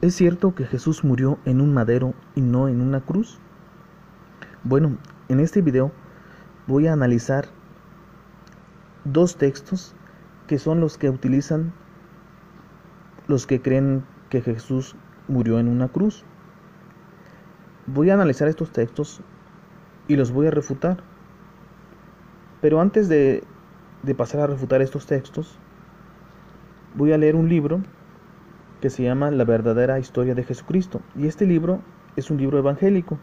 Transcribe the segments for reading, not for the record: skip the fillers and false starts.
¿Es cierto que Jesús murió en un madero y no en una cruz? Bueno, en este video voy a analizar dos textos que son los que utilizan los que creen que Jesús murió en una cruz. Voy a analizar estos textos y los voy a refutar. Pero antes de pasar a refutar estos textos, voy a leer un libro que se llama La verdadera historia de Jesucristo. Y este libro es un libro evangélico,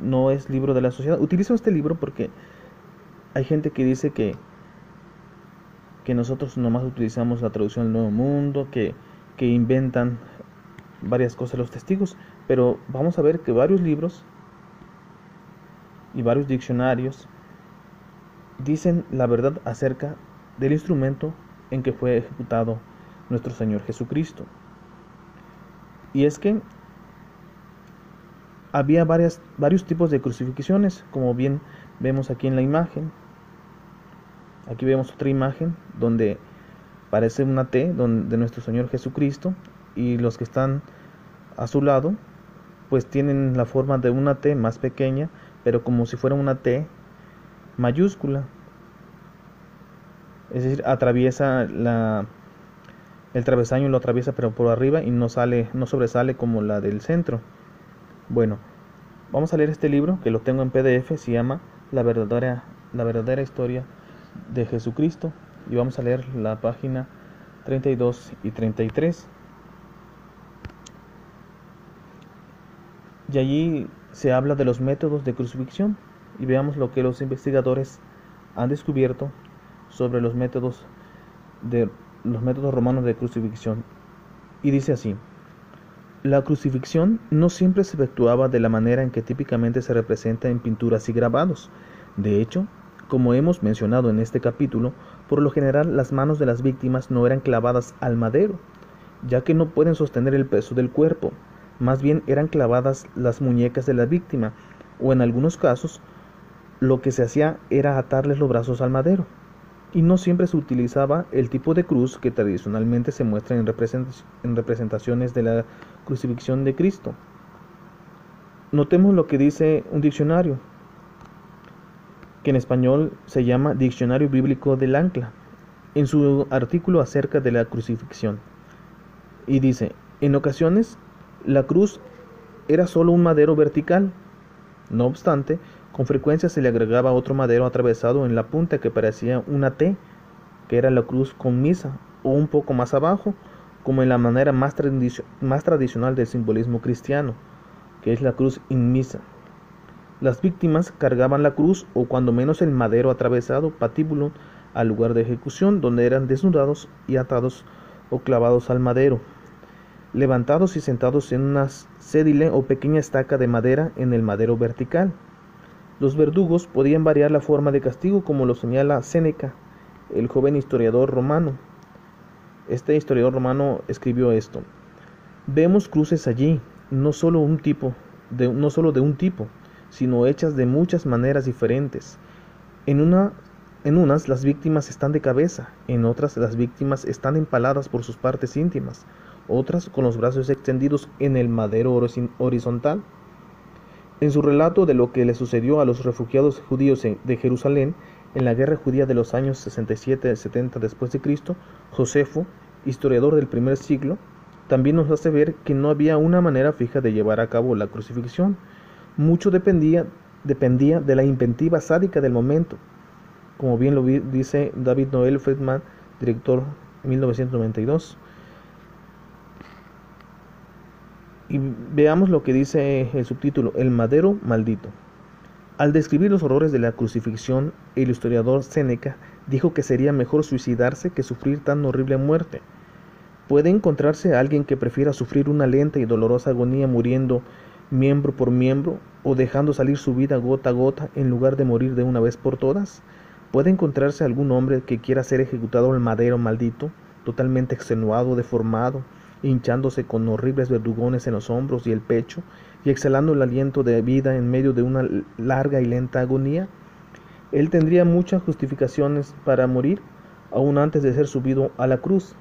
no es libro de la sociedad. Utilizo este libro porque hay gente que dice que nosotros nomás utilizamos la traducción del Nuevo Mundo, que inventan varias cosas los testigos, pero vamos a ver que varios libros y varios diccionarios dicen la verdad acerca del instrumento en que fue ejecutado nuestro Señor Jesucristo. Y es que había varios tipos de crucifixiones, como bien vemos aquí en la imagen. Aquí vemos otra imagen donde parece una T de nuestro Señor Jesucristo, y los que están a su lado pues tienen la forma de una T más pequeña, pero como si fuera una T mayúscula. Es decir, atraviesa el travesaño, lo atraviesa pero por arriba y no sobresale como la del centro. Bueno, vamos a leer este libro que lo tengo en PDF, se llama La verdadera historia de Jesucristo, y vamos a leer la página 32 y 33. Y allí se habla de los métodos de crucifixión, y veamos lo que los investigadores han descubierto sobre los métodos romanos de crucifixión. Y dice así: la crucifixión no siempre se efectuaba de la manera en que típicamente se representa en pinturas y grabados. De hecho, como hemos mencionado en este capítulo, por lo general las manos de las víctimas no eran clavadas al madero, ya que no pueden sostener el peso del cuerpo. Más bien eran clavadas las muñecas de la víctima, o en algunos casos lo que se hacía era atarles los brazos al madero. Y no siempre se utilizaba el tipo de cruz que tradicionalmente se muestra en representaciones de la crucifixión de Cristo. Notemos lo que dice un diccionario, que en español se llama Diccionario Bíblico del Ancla, en su artículo acerca de la crucifixión. Y dice: en ocasiones la cruz era solo un madero vertical. No obstante, con frecuencia se le agregaba otro madero atravesado en la punta que parecía una T, que era la cruz con misa, o un poco más abajo, como en la manera más tradicional del simbolismo cristiano, que es la cruz in misa. Las víctimas cargaban la cruz, o cuando menos el madero atravesado patíbulo, al lugar de ejecución, donde eran desnudados y atados o clavados al madero, levantados y sentados en una cédile o pequeña estaca de madera en el madero vertical. Los verdugos podían variar la forma de castigo, como lo señala Séneca, el joven historiador romano. Este historiador romano escribió esto: vemos cruces allí, no solo de un tipo, sino hechas de muchas maneras diferentes. En unas las víctimas están de cabeza, en otras las víctimas están empaladas por sus partes íntimas, otras con los brazos extendidos en el madero horizontal. En su relato de lo que le sucedió a los refugiados judíos de Jerusalén en la guerra judía de los años 67-70 después de Cristo, Josefo, historiador del primer siglo, también nos hace ver que no había una manera fija de llevar a cabo la crucifixión. Mucho dependía de la inventiva sádica del momento, como bien lo dice David Noel Friedman, director 1992. Y veamos lo que dice el subtítulo: el madero maldito. Al describir los horrores de la crucifixión, el historiador Séneca dijo que sería mejor suicidarse que sufrir tan horrible muerte. ¿Puede encontrarse alguien que prefiera sufrir una lenta y dolorosa agonía muriendo miembro por miembro, o dejando salir su vida gota a gota, en lugar de morir de una vez por todas? ¿Puede encontrarse algún hombre que quiera ser ejecutado al madero maldito, totalmente extenuado, deformado, hinchándose con horribles verdugones en los hombros y el pecho, y exhalando el aliento de vida en medio de una larga y lenta agonía? Él tendría muchas justificaciones para morir, aún antes de ser subido a la cruz.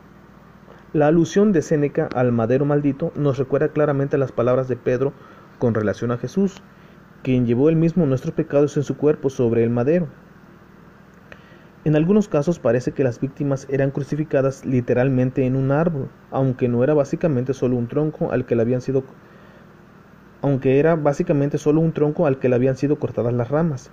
La alusión de Séneca al madero maldito nos recuerda claramente las palabras de Pedro con relación a Jesús, quien llevó él mismo nuestros pecados en su cuerpo sobre el madero. En algunos casos parece que las víctimas eran crucificadas literalmente en un árbol, aunque era básicamente solo un tronco al que le habían sido cortadas las ramas.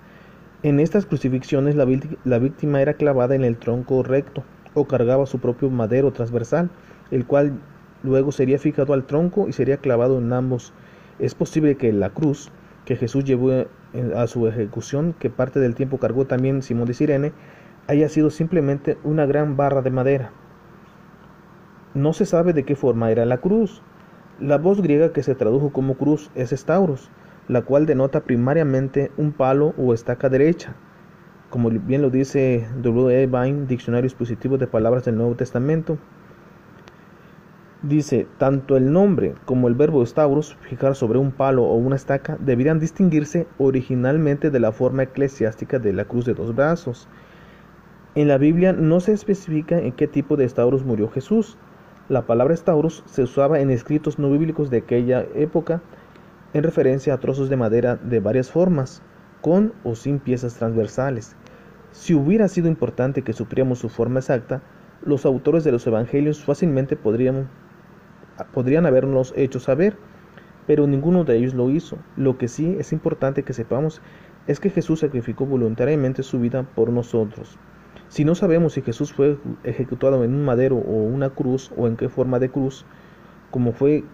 En estas crucifixiones la víctima era clavada en el tronco recto o cargaba su propio madero transversal, el cual luego sería fijado al tronco y sería clavado en ambos. Es posible que la cruz que Jesús llevó a su ejecución, que parte del tiempo cargó también Simón de Cirene, haya sido simplemente una gran barra de madera. No se sabe de qué forma era la cruz. La voz griega que se tradujo como cruz es stauros, la cual denota primariamente un palo o estaca derecha. Como bien lo dice W. E. Vine, Diccionario Expositivo de Palabras del Nuevo Testamento, dice, tanto el nombre como el verbo stauros, fijar sobre un palo o una estaca, deberían distinguirse originalmente de la forma eclesiástica de la cruz de dos brazos. En la Biblia no se especifica en qué tipo de stauros murió Jesús. La palabra stauros se usaba en escritos no bíblicos de aquella época en referencia a trozos de madera de varias formas, con o sin piezas transversales. Si hubiera sido importante que supiéramos su forma exacta, los autores de los evangelios fácilmente podrían habernos hecho saber, pero ninguno de ellos lo hizo. Lo que sí es importante que sepamos es que Jesús sacrificó voluntariamente su vida por nosotros. Si no sabemos si Jesús fue ejecutado en un madero o una cruz o en qué forma de cruz, como fue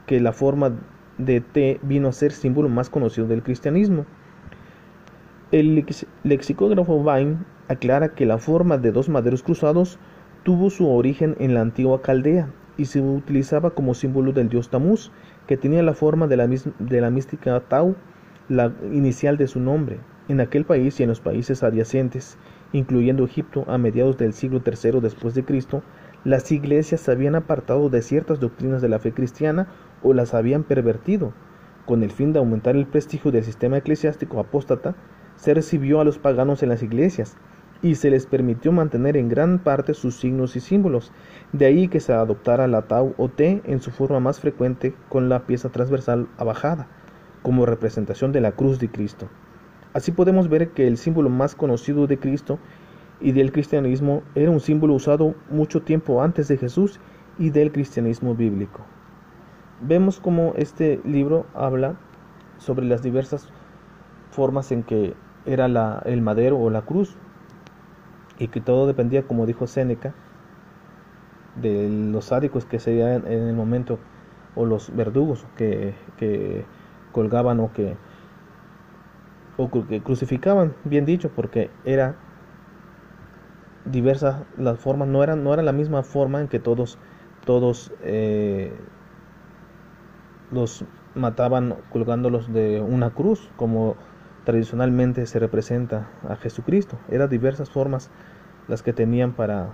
que la forma de T vino a ser símbolo más conocido del cristianismo. El lexicógrafo Vine aclara que la forma de dos maderos cruzados tuvo su origen en la antigua Caldea y se utilizaba como símbolo del dios Tamuz, que tenía la forma de la mística Tau, la inicial de su nombre. En aquel país y en los países adyacentes, incluyendo Egipto, a mediados del siglo III después de Cristo, las iglesias se habían apartado de ciertas doctrinas de la fe cristiana o las habían pervertido. Con el fin de aumentar el prestigio del sistema eclesiástico apóstata, se recibió a los paganos en las iglesias y se les permitió mantener en gran parte sus signos y símbolos. De ahí que se adoptara la tau o T en su forma más frecuente con la pieza transversal abajada, como representación de la cruz de Cristo. Así podemos ver que el símbolo más conocido de Cristo y del cristianismo era un símbolo usado mucho tiempo antes de Jesús y del cristianismo bíblico. Vemos cómo este libro habla sobre las diversas formas en que era el madero o la cruz, y que todo dependía, como dijo Séneca, de los sádicos que serían en el momento, o los verdugos que colgaban o que crucificaban, bien dicho, porque era diversas las formas, no era la misma forma en que todos los mataban colgándolos de una cruz, como tradicionalmente se representa a Jesucristo. Eran diversas formas las que tenían para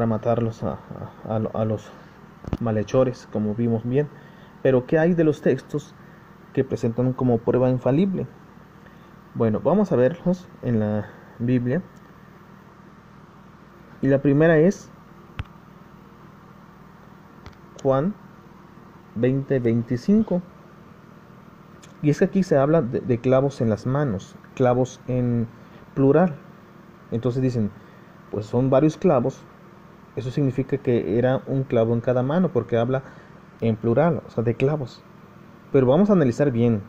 matarlos a los malhechores, como vimos bien. Pero ¿qué hay de los textos que presentan como prueba infalible? Bueno, vamos a verlos en la Biblia. Y la primera es Juan 20:25. Y es que aquí se habla de clavos en las manos, clavos en plural. Entonces dicen, pues son varios clavos. Eso significa que era un clavo en cada mano, porque habla en plural, o sea, de clavos. Pero vamos a analizar bien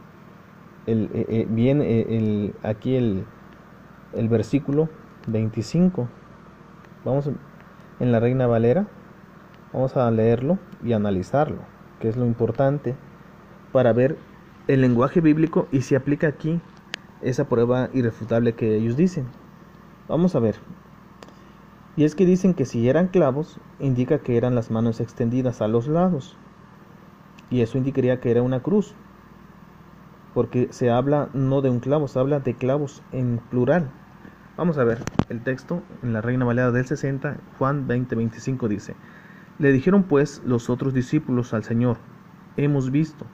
aquí el versículo 25. Vamos en la Reina Valera, vamos a leerlo y analizarlo, que es lo importante para ver el lenguaje bíblico y si aplica aquí esa prueba irrefutable que ellos dicen. Vamos a ver. Y es que dicen que si eran clavos, indica que eran las manos extendidas a los lados, y eso indicaría que era una cruz, porque se habla no de un clavo, se habla de clavos en plural. Vamos a ver el texto en la Reina Valera del 60, Juan 20:25 dice: Le dijeron pues los otros discípulos al Señor: Hemos visto.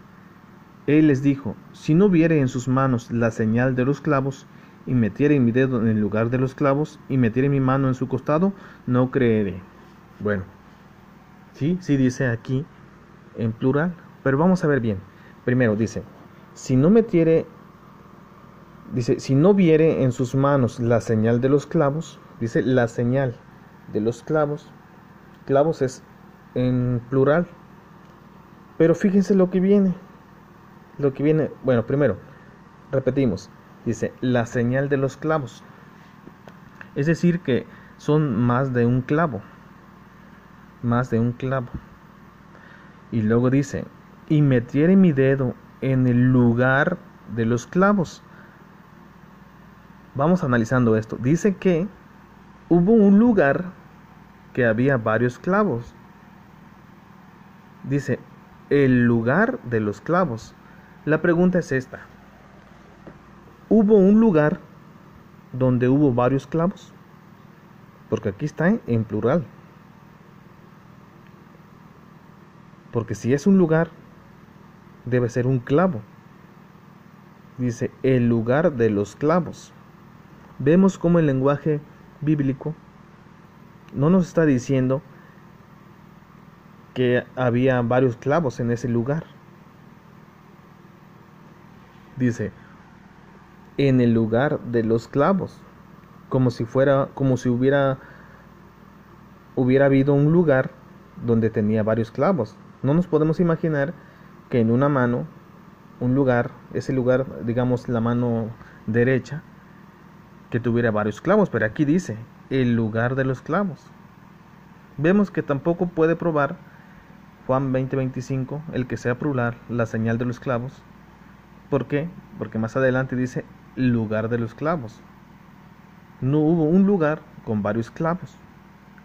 Él les dijo: Si no viere en sus manos la señal de los clavos, y metiere mi dedo en el lugar de los clavos, y metiere mi mano en su costado, no creeré. Bueno, Sí, sí dice aquí en plural, pero vamos a ver bien. Primero dice, si no metiere, dice, si no viere en sus manos la señal de los clavos, dice la señal de los clavos, clavos es en plural, pero fíjense lo que viene, bueno, primero, repetimos, dice la señal de los clavos, es decir que son más de un clavo, más de un clavo. Y luego dice, y metiere mi dedo en el lugar de los clavos. Vamos analizando esto. Dice que hubo un lugar que había varios clavos. Dice, el lugar de los clavos. La pregunta es esta. ¿Hubo un lugar donde hubo varios clavos? Porque aquí está en plural. Porque si es un lugar, debe ser un clavo. Dice, el lugar de los clavos. Vemos cómo el lenguaje bíblico no nos está diciendo que había varios clavos en ese lugar. Dice, en el lugar de los clavos. Como si hubiera habido un lugar donde tenía varios clavos. No nos podemos imaginar que en una mano, un lugar, ese lugar, digamos la mano derecha, que tuviera varios clavos, pero aquí dice, el lugar de los clavos. Vemos que tampoco puede probar Juan 20:25, el que sea plural, la señal de los clavos. ¿Por qué? Porque más adelante dice, lugar de los clavos. No hubo un lugar con varios clavos.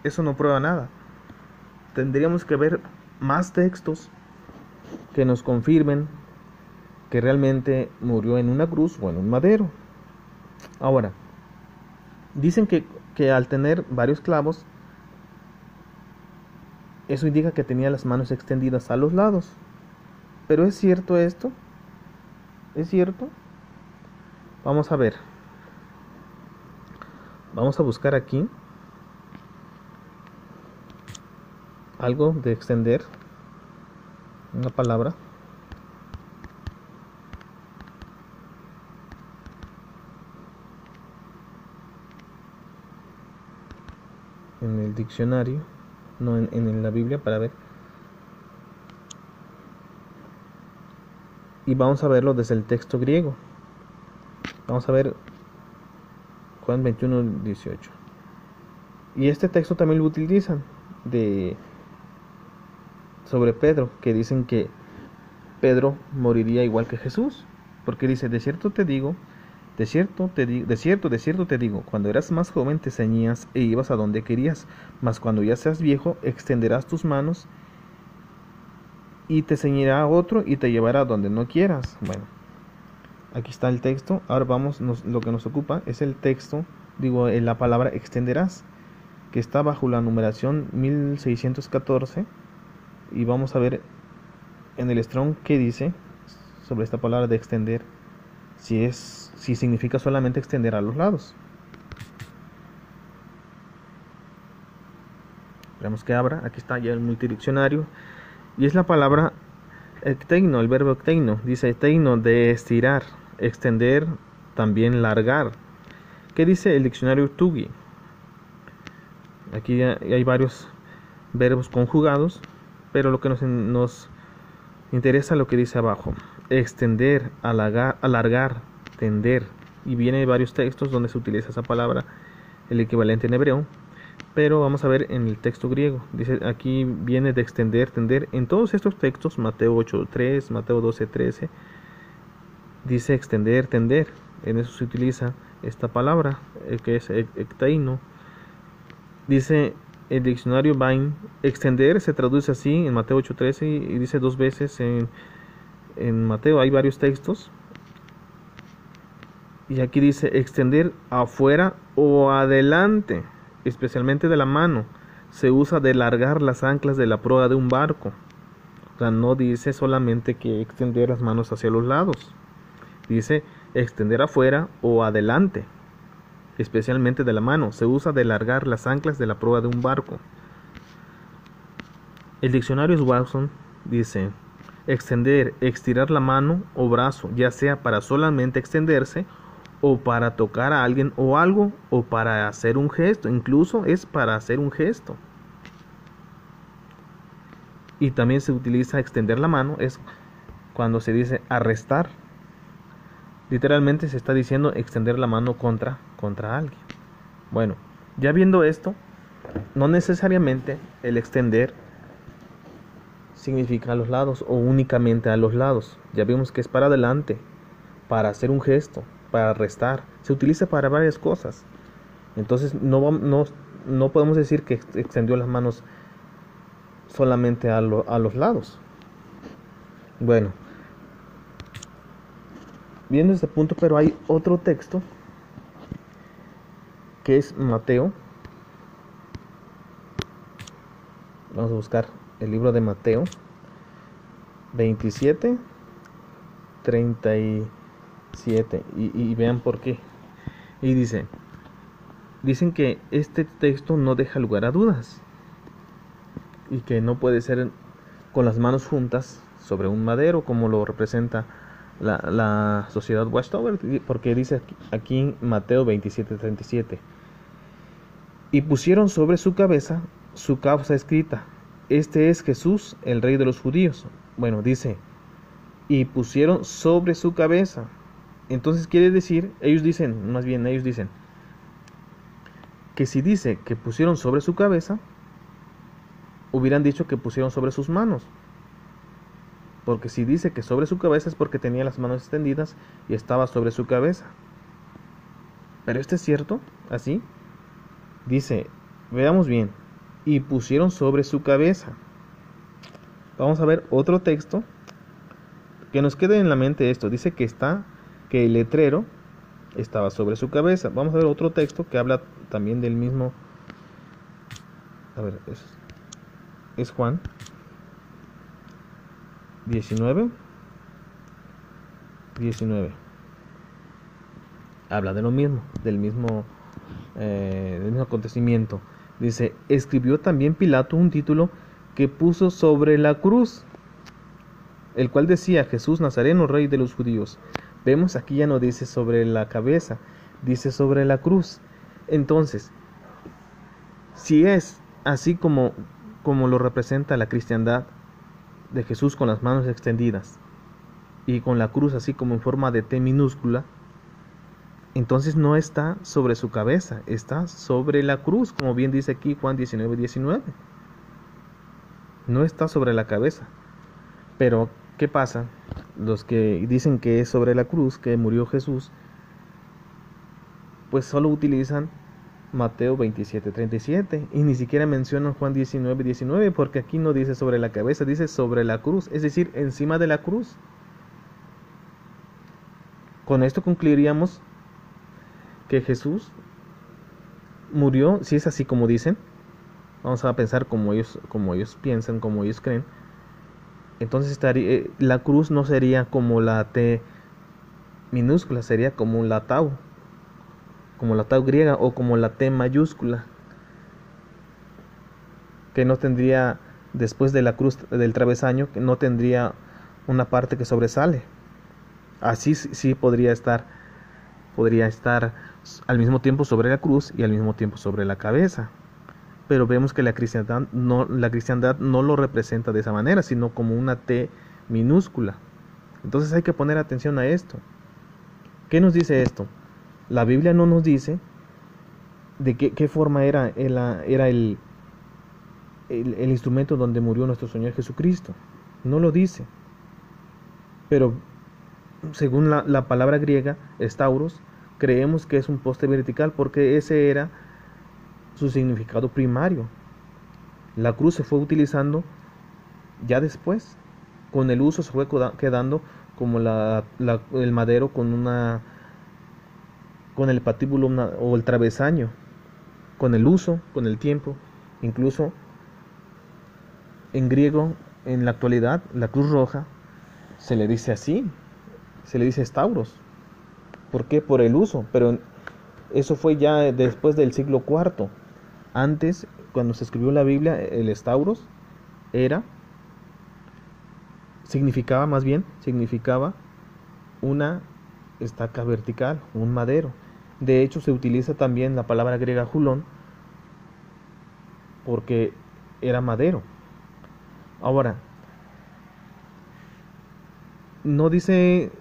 Eso no prueba nada. Tendríamos que ver más textos que nos confirmen que realmente murió en una cruz o en un madero. Ahora, dicen que al tener varios clavos, eso indica que tenía las manos extendidas a los lados. ¿Pero es cierto esto? ¿Es cierto? Vamos a ver. Vamos a buscar aquí algo de extender, una palabra. En el diccionario, no en la Biblia, para ver. Y vamos a verlo desde el texto griego. Vamos a ver Juan 21:18. Y este texto también lo utilizan sobre Pedro, que dicen que Pedro moriría igual que Jesús, porque dice, de cierto te digo, de cierto te digo, cuando eras más joven te ceñías e ibas a donde querías, mas cuando ya seas viejo extenderás tus manos y te ceñirá otro y te llevará donde no quieras. Bueno, aquí está el texto. Ahora lo que nos ocupa es el texto, en la palabra extenderás, que está bajo la numeración 1614, y vamos a ver en el Strong qué dice sobre esta palabra de extender, si significa solamente extender a los lados. Esperamos que abra. Aquí está ya el multidiccionario, y es la palabra ekteino, el verbo ekteino. Dice ekteino, de estirar, extender, también largar. ¿Qué dice el diccionario Tuggy? Aquí hay varios verbos conjugados, pero lo que nos interesa lo que dice abajo: extender, alargar, tender. Y viene varios textos donde se utiliza esa palabra, el equivalente en hebreo, pero vamos a ver en el texto griego. Dice aquí viene de extender, tender. En todos estos textos, Mateo 8:3, Mateo 12:13, dice extender, tender. En eso se utiliza esta palabra, que es ekteino. Dice el diccionario Vine, extender se traduce así en Mateo 8:13, y dice dos veces en Mateo. Hay varios textos, y aquí dice extender afuera o adelante, especialmente de la mano. Se usa de largar las anclas de la proa de un barco. O sea, no dice solamente que extender las manos hacia los lados, dice extender afuera o adelante, especialmente de la mano. Se usa de largar las anclas de la proa de un barco. El diccionario Watson dice: extender, estirar la mano o brazo, ya sea para solamente extenderse o para tocar a alguien o algo, o para hacer un gesto, incluso es para hacer un gesto. Y también se utiliza extender la mano, es cuando se dice arrestar. Literalmente se está diciendo extender la mano contra alguien. Bueno, ya viendo esto, no necesariamente el extender significa a los lados o únicamente a los lados. Ya vimos que es para adelante, para hacer un gesto, para arrestar. Se utiliza para varias cosas. Entonces no podemos decir que extendió las manos solamente a los lados. Bueno, viendo este punto, pero hay otro texto que es Mateo. Vamos a buscar el libro de Mateo 27, 37 y vean por qué. Y dicen que este texto no deja lugar a dudas y que no puede ser con las manos juntas sobre un madero como lo representa la sociedad Westover, porque dice aquí Mateo 27:37: y pusieron sobre su cabeza su causa escrita: este es Jesús, el Rey de los judíos. Bueno, dice, y pusieron sobre su cabeza. Entonces quiere decir, ellos dicen que si dice que pusieron sobre su cabeza, hubieran dicho que pusieron sobre sus manos. Porque si dice que sobre su cabeza es porque tenía las manos extendidas y estaba sobre su cabeza. Pero ¿esto es cierto? ¿Así? Dice, veamos bien, y pusieron sobre su cabeza. Vamos a ver otro texto que nos quede en la mente esto. Dice que el letrero estaba sobre su cabeza. Vamos a ver otro texto que habla también del mismo. A ver, es Juan 19. Habla de lo mismo, del mismo acontecimiento. Dice, escribió también Pilato un título que puso sobre la cruz, el cual decía: Jesús Nazareno, Rey de los judíos. Vemos aquí ya no dice sobre la cabeza, dice sobre la cruz. Entonces, si es así como lo representa la cristiandad, de Jesús con las manos extendidas y con la cruz así como en forma de T minúscula, entonces no está sobre su cabeza, está sobre la cruz, como bien dice aquí Juan 19:19. No está sobre la cabeza. Pero ¿qué pasa? Los que dicen que es sobre la cruz, que murió Jesús, pues solo utilizan Mateo 27:37 y ni siquiera mencionan Juan 19:19, porque aquí no dice sobre la cabeza, dice sobre la cruz, es decir, encima de la cruz. Con esto concluiríamos que Jesús murió, si es así como dicen. Vamos a pensar como ellos piensan, como ellos creen. Entonces la cruz no sería como la T minúscula, sería como la tau griega, o como la T mayúscula, que no tendría, después de la cruz del travesaño, que no tendría una parte que sobresale. Así sí podría estar al mismo tiempo sobre la cruz y al mismo tiempo sobre la cabeza. Pero vemos que la cristiandad no lo representa de esa manera, sino como una T minúscula. Entonces hay que poner atención a esto. ¿Qué nos dice esto? La Biblia no nos dice de qué forma era el instrumento donde murió nuestro Señor Jesucristo. No lo dice. Pero según la palabra griega, stauros, creemos que es un poste vertical porque ese era su significado primario. La cruz se fue utilizando ya después. Con el uso se fue quedando como el madero con el patíbulo o el travesaño. Con el uso, con el tiempo, incluso en griego, en la actualidad, la cruz roja se le dice así, se le dice stauros. ¿Por qué? Por el uso, pero eso fue ya después del siglo IV. Antes, cuando se escribió la Biblia, el stauros significaba una estaca vertical, un madero. De hecho, se utiliza también la palabra griega julón porque era madero. Ahora, no dice,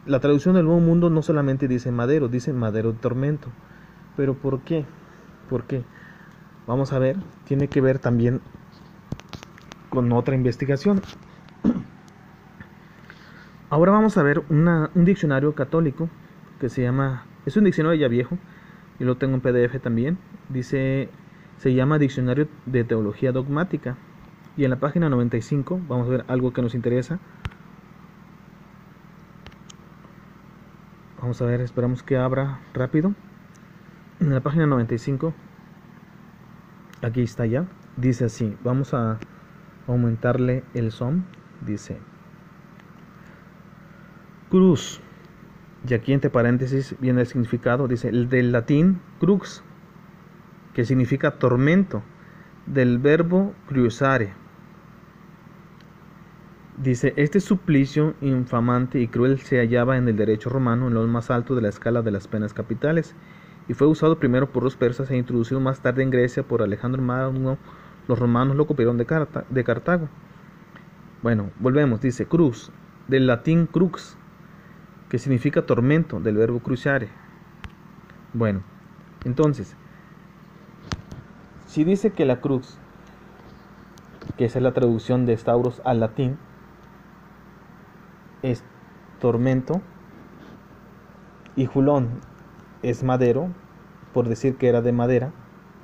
la traducción del Nuevo Mundo no solamente dice madero de tormento. ¿Pero por qué? ¿Por qué? Vamos a ver, tiene que ver también con otra investigación. Ahora vamos a ver un diccionario católico que se llama, es un diccionario ya viejo, y lo tengo en PDF también. Dice, se llama Diccionario de Teología Dogmática, y en la página 95 vamos a ver algo que nos interesa. Vamos a ver, esperamos que abra rápido. En la página 95, aquí está ya, dice así, vamos a aumentarle el zoom. Dice cruz, y aquí entre paréntesis viene el significado. Dice el del latín crux, que significa tormento, del verbo cruciare. Dice, este suplicio infamante y cruel se hallaba en el derecho romano en lo más alto de la escala de las penas capitales, y fue usado primero por los persas e introducido más tarde en Grecia por Alejandro Magno. Los romanos lo copiaron de Cartago. Bueno, volvemos, dice cruz, del latín crux, que significa tormento, del verbo cruciare. Bueno, entonces, si dice que la cruz, que esa es la traducción de Stauros al latín, es tormento, y julón es madero, por decir que era de madera,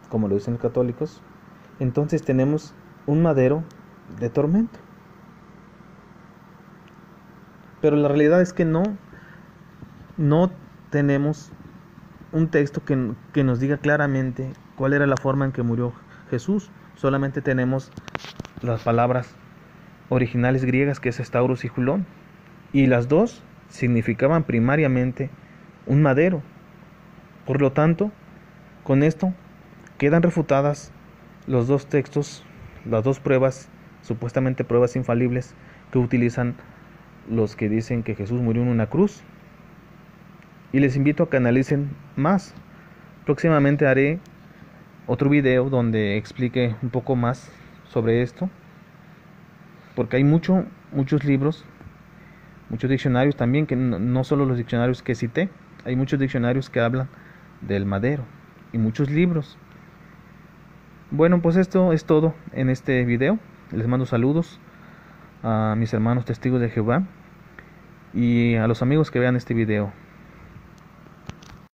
como lo dicen los católicos, entonces tenemos un madero de tormento. Pero la realidad es que no tenemos un texto que nos diga claramente cuál era la forma en que murió Jesús. Solamente tenemos las palabras originales griegas, que es Stauros y julón, y las dos significaban primariamente un madero. Por lo tanto, con esto quedan refutadas los dos textos, las dos pruebas, supuestamente pruebas infalibles, que utilizan los que dicen que Jesús murió en una cruz. Y les invito a que analicen más. Próximamente haré otro video donde explique un poco más sobre esto, porque hay muchos libros, muchos diccionarios también, que no solo los diccionarios que cité, hay muchos diccionarios que hablan del madero y muchos libros. Bueno, pues esto es todo en este video. Les mando saludos a mis hermanos testigos de Jehová y a los amigos que vean este video.